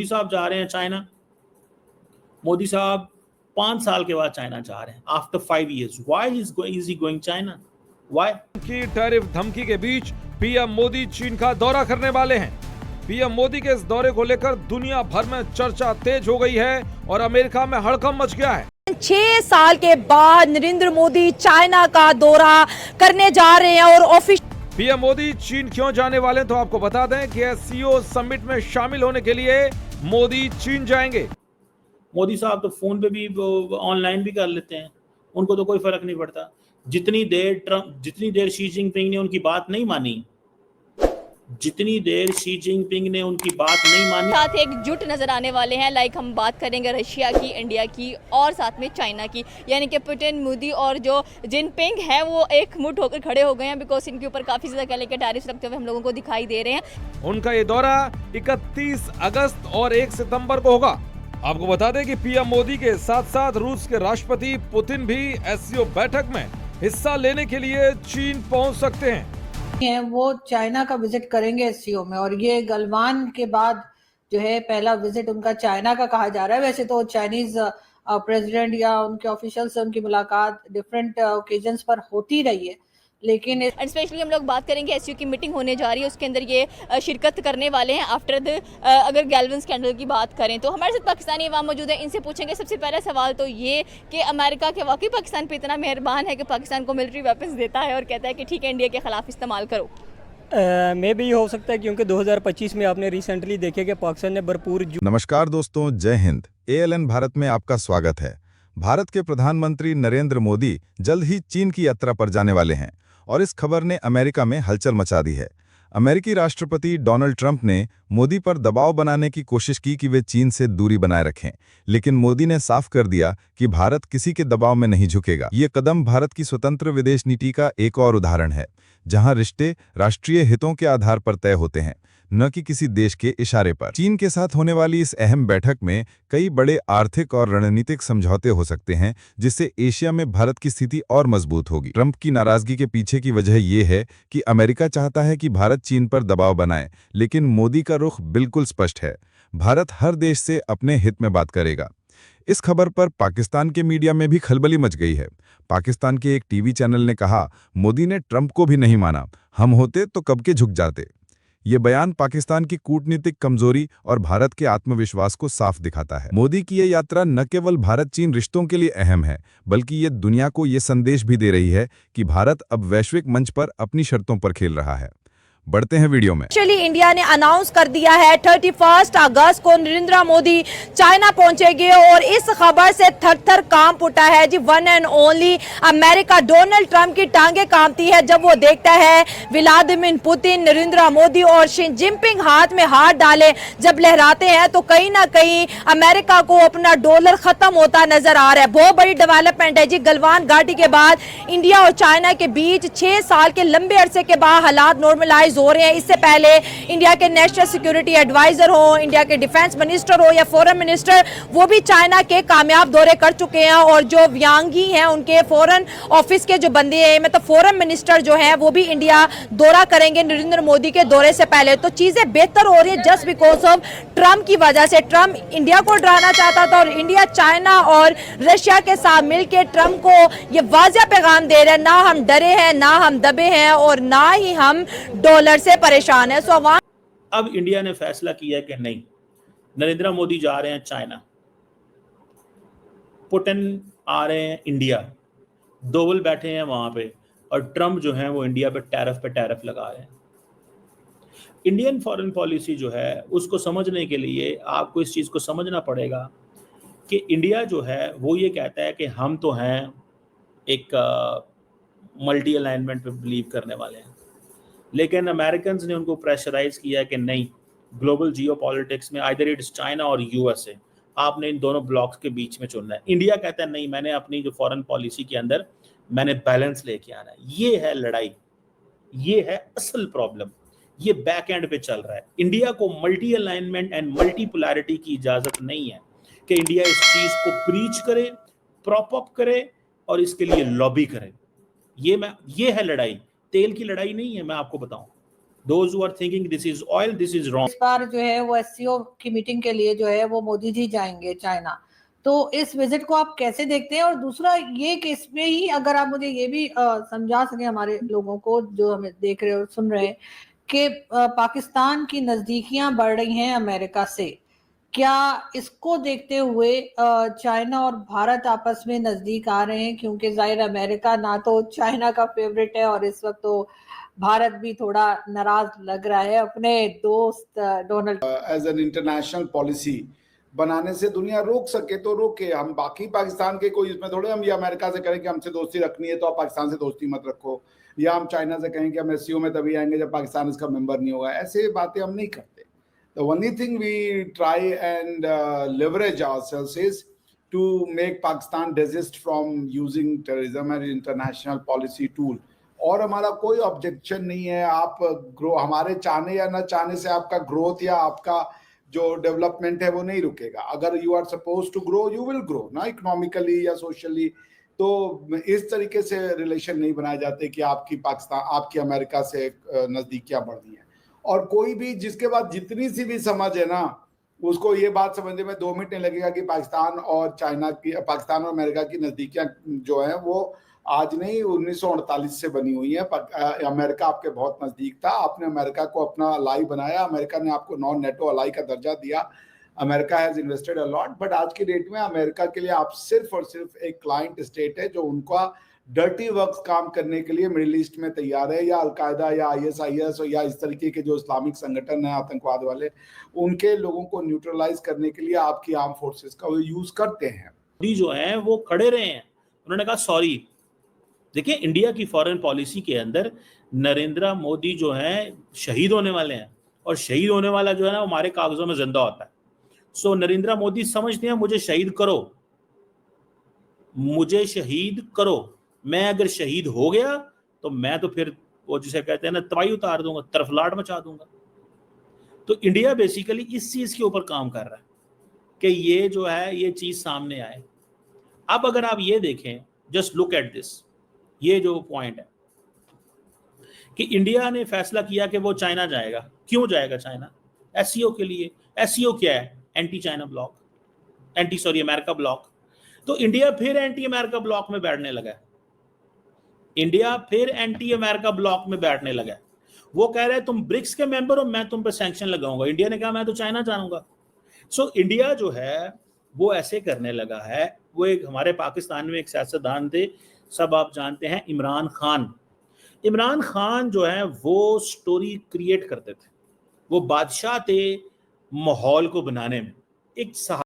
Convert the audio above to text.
मोदी साहब जा रहे हैं चाइना। मोदी साहब 5 साल के बाद चाइना जा रहे हैं, after 5 years। Why is he going China? Why? की टैरिफ धमकी के बीच पीएम मोदी चीन का दौरा करने वाले हैं। पीएम मोदी के इस दौरे को लेकर दुनिया भर में चर्चा तेज हो गई है और अमेरिका में हड़कंप मच गया है। 6 साल के बाद नरेंद्र मोदी चाइना का दौरा करने जा रहे हैं और ऑफिशियल पीएम मोदी चीन क्यों जाने वाले हैं तो आपको बता दें कि एससीओ समिट में शामिल होने के लिए मोदी चीन जाएंगे। मोदी साहब तो फोन पे भी ऑनलाइन भी कर लेते हैं, उनको तो कोई फर्क नहीं पड़ता। जितनी देर शी जिनपिंग ने उनकी बात नहीं मानी, जितनी देर शी जिनपिंग ने उनकी बात नहीं मानी, साथ एकजुट नजर आने वाले हैं। लाइक हम बात करेंगे रशिया की, इंडिया की और साथ में चाइना की, यानी कि पुतिन, मोदी और जो जिनपिंग है वो एक मुठ होकर खड़े हो गए हैं, बिकॉज इनके ऊपर काफी ज्यादा कह लेकर टैरिफ लगते हुए हम लोगों को दिखाई दे रहे हैं। उनका ये दौरा 31 अगस्त और 1 सितंबर को होगा। आपको बता दें कि पीएम मोदी के साथ साथ रूस के राष्ट्रपति पुतिन भी एससीओ बैठक में हिस्सा लेने के लिए चीन पहुंच सकते हैं। वो चाइना का विजिट करेंगे एससीओ में, और ये गलवान के बाद जो है पहला विजिट उनका चाइना का कहा जा रहा है। वैसे तो चाइनीज प्रेसिडेंट या उनके ऑफिशियल से उनकी मुलाकात डिफरेंट ओकेजन्स पर होती रही है, लेकिन स्पेशली हम लोग बात करेंगे एससीओ की मीटिंग होने जा रही है, उसके अंदर ये शिरकत करने वाले हैं आफ्टर द अगर गैल्वन स्कैंडल की बात करें तो। हमारे साथ पाकिस्तानी अवाम मौजूद है, इनसे पूछेंगे सबसे पहला सवाल तो ये कि अमेरिका के वाकई पाकिस्तान पे इतना मेहरबान है कि पाकिस्तान को मिलिट्री वेपन्स देता है और कहता है कि ठीक है इंडिया के खिलाफ इस्तेमाल करो। मे भी हो सकता है क्योंकि 2025 में आपने रिसेंटली देखे कि पाकिस्तान ने भरपूर। नमस्कार दोस्तों, जय हिंद। ALN भारत में आपका स्वागत है। भारत के प्रधानमंत्री नरेंद्र मोदी जल्द ही चीन की यात्रा पर जाने वाले हैं और इस खबर ने अमेरिका में हलचल मचा दी है। अमेरिकी राष्ट्रपति डोनाल्ड ट्रंप ने मोदी पर दबाव बनाने की कोशिश की कि वे चीन से दूरी बनाए रखें, लेकिन मोदी ने साफ कर दिया कि भारत किसी के दबाव में नहीं झुकेगा। ये कदम भारत की स्वतंत्र विदेश नीति का एक और उदाहरण है, जहां रिश्ते राष्ट्रीय हितों के आधार पर तय होते हैं, न कि किसी देश के इशारे पर। चीन के साथ होने वाली इस अहम बैठक में कई बड़े आर्थिक और रणनीतिक समझौते हो सकते हैं, जिससे एशिया में भारत की स्थिति और मजबूत होगी। ट्रंप की नाराजगी के पीछे की वजह यह है कि अमेरिका चाहता है कि भारत चीन पर दबाव बनाए, लेकिन मोदी का रुख बिल्कुल स्पष्ट है। भारत हर देश से अपने हित में बात करेगा। इस खबर पर पाकिस्तान के मीडिया में भी खलबली मच गई है। पाकिस्तान के एक टीवी चैनल ने कहा, मोदी ने ट्रंप को भी नहीं माना, हम होते तो कब के झुक जाते। ये बयान पाकिस्तान की कूटनीतिक कमजोरी और भारत के आत्मविश्वास को साफ दिखाता है। मोदी की ये यात्रा न केवल भारत-चीन रिश्तों के लिए अहम है, बल्कि ये दुनिया को ये संदेश भी दे रही है कि भारत अब वैश्विक मंच पर अपनी शर्तों पर खेल रहा है। बढ़ते हैं वीडियो में। एक्चुअली इंडिया ने अनाउंस कर दिया है 31 अगस्त को नरेंद्र मोदी चाइना पहुंचेंगे और इस खबर से थर-थर कांप उठा है जी। One and only America, Donald Trump की टांगे कांपती है जब वो देखता है व्लादिमीर पुतिन, नरेंद्र मोदी और शी जिनपिंग हाथ में हाथ डाले जब लहराते हैं, तो कहीं ना कहीं अमेरिका को अपना डॉलर खत्म होता नजर आ रहा है। बहुत बड़ी डेवलपमेंट है जी। गलवान घाटी के बाद इंडिया और चाइना के बीच 6 साल के लंबे अरसे के बाद हालात नॉर्मलाइज हो रहे हैं। इससे पहले इंडिया के नेशनल सिक्योरिटी एडवाइजर हो, इंडिया के डिफेंस मिनिस्टर हो या फॉरेन मिनिस्टर, वो भी चाइना के कामयाब दौरे कर चुके हैं। और जो व्यांगी हैं उनके फॉरेन ऑफिस के जो बंदे हैं, मतलब फॉरेन मिनिस्टर जो हैं, वो भी इंडिया दौरा करेंगे नरेंद्र मोदी के दौरे से पहले। तो चीजें बेहतर हो रही है जस्ट बिकॉज ऑफ ट्रंप की वजह से। ट्रंप इंडिया को डराना चाहता था और इंडिया चाइना और रशिया के साथ मिलकर ट्रंप को ये वाज़ेह पैगाम दे रहे हैं, ना हम डरे हैं, ना हम दबे हैं और ना ही हम डॉलर से परेशान है। अब इंडिया ने फैसला किया कि नहीं, नरेंद्र मोदी जा रहे हैं चाइना, पुतिन आ रहे हैं इंडिया, डोवल बैठे हैं वहां पे और ट्रंप जो है वो इंडिया पे टैरिफ लगा रहे हैं। इंडियन फॉरेन पॉलिसी जो है उसको समझने के लिए आपको इस चीज को समझना पड़ेगा कि इंडिया जो है वो ये कहता है कि हम तो हैं एक मल्टी अलाइनमेंट पे बिलीव करने वाले हैं, लेकिन अमेरिकन ने उनको प्रेशराइज किया कि नहीं, ग्लोबल जियोपॉलिटिक्स में आइदर इट्स चाइना और यूएसए, आपने इन दोनों ब्लॉक्स के बीच में चुनना है। इंडिया कहता है नहीं, मैंने अपनी जो फॉरेन पॉलिसी के अंदर मैंने बैलेंस लेके आना है। ये है लड़ाई, ये है असल प्रॉब्लम, ये बैक एंड पे चल रहा है। इंडिया को मल्टी अलाइनमेंट एंड मल्टीपोलैरिटी की इजाजत नहीं है कि इंडिया इस चीज को प्रीच करे, प्रॉप अप करे और इसके लिए लॉबी करे। ये है लड़ाई, तेल की लड़ाई नहीं है, मैं आपको बताऊं। Those who are thinking this is oil, this is wrong. इस बार जो है वो एससीओ की मीटिंग के लिए जो है वो मोदी जी जाएंगे चाइना, तो इस विजिट को आप कैसे देखते हैं? और दूसरा ये कि इसमें ही अगर आप मुझे ये भी समझा सकें हमारे लोगों को जो हमें देख रहे और सुन रहे हैं कि पाकिस्तान की नजदीकियां बढ़ रही हैं अमेरिका से, क्या इसको देखते हुए चाइना और भारत आपस में नजदीक आ रहे हैं? क्योंकि जाहिर अमेरिका ना तो चाइना का फेवरेट है और इस वक्त तो भारत भी थोड़ा नाराज लग रहा है अपने दोस्त Donald. As an international policy बनाने से दुनिया रोक सके तो रोके। हम बाकी पाकिस्तान के कोई इसमें थोड़े हम ये अमेरिका से करें कि हमसे दोस्ती रखनी है तो आप पाकिस्तान से दोस्ती मत रखो, या हम चाइना से कहें कि हम एससीओ में तभी आएंगे जब पाकिस्तान इसका मेंबर नहीं होगा। ऐसे बातें हम नहीं करते। The only thing we try and leverage ourselves is to make Pakistan desist from using terrorism as an international policy tool. और हमारा कोई ऑब्जेक्शन नहीं है, आप ग्रो हमारे चाहने या ना चाहने से आपका ग्रोथ या आपका जो डेवलपमेंट है वो नहीं रुकेगा। अगर you are suppose to grow you will grow ना, इकोनॉमिकली या सोशली। तो इस तरीके से रिलेशन नहीं बनाए जाते कि आपकी पाकिस्तान आपकी अमेरिका से नजदीकियां बढ़ रही हैं। और कोई भी जिसके बाद जितनी सी भी समझ है ना, उसको ये बात समझने में 2 मिनट नहीं लगेगा कि पाकिस्तान और चाइना की, पाकिस्तान और अमेरिका की नज़दीकियां जो हैं वो आज नहीं 1948 से बनी हुई है। अमेरिका आपके बहुत नज़दीक था, आपने अमेरिका को अपना अलाई बनाया, अमेरिका ने आपको नॉन नेटो अलाई का दर्जा दिया, America has invested a lot. But आज की डेट में अमेरिका के लिए आप सिर्फ और सिर्फ एक क्लाइंट स्टेट है जो उनका डर्टी वर्क काम करने के लिए मिडिल ईस्ट में तैयार है, या अलकायदा या ISIS या इस तरीके के जो इस्लामिक संगठन है आतंकवाद वाले, उनके लोगों को न्यूट्रलाइज करने के लिए आपकी आर्म फोर्सेस का वो यूज करते हैं। मोदी जो है वो खड़े रहे हैं, उन्होंने कहा सॉरी। देखिए इंडिया की फॉरेन पॉलिसी के अंदर नरेंद्र मोदी जो है शहीद होने वाले हैं, और शहीद होने वाला जो है ना हमारे कागजों में जिंदा होता है। सो नरेंद्र मोदी समझते हैं मुझे शहीद करो, मुझे शहीद करो, मैं अगर शहीद हो गया तो मैं तो फिर वो जिसे कहते हैं ना तबाही उतार दूंगा, तरफलाट मचा दूंगा। तो इंडिया बेसिकली इस चीज के ऊपर काम कर रहा है कि ये जो है ये चीज सामने आए। अब अगर आप ये देखें, जस्ट लुक एट दिस, ये जो पॉइंट है कि इंडिया ने फैसला किया कि वो चाइना जाएगा। क्यों जाएगा चाइना? एससीओ के लिए। एससीओ क्या है? Anti China block, America block. तो इंडिया फिर एंटी अमेरिका ब्लॉक में बैठने लगा है। इंडिया फिर एंटी अमेरिका ब्लॉक में बैठने लगा है। वो कह रहे हैं तुम ब्रिक्स के मेंबर हो, मैं तुम पे सैंक्शन लगाऊंगा। इंडिया ने कहा मैं तो चाइना जानूंगा। सो इंडिया जो है वो ऐसे करने लगा है। वो एक हमारे पाकिस्तान में एक सियासतदान थे, सब आप जानते हैं, इमरान खान। इमरान खान जो है वो स्टोरी क्रिएट करते थे, वो बादशाह थे माहौल को बनाने में। एक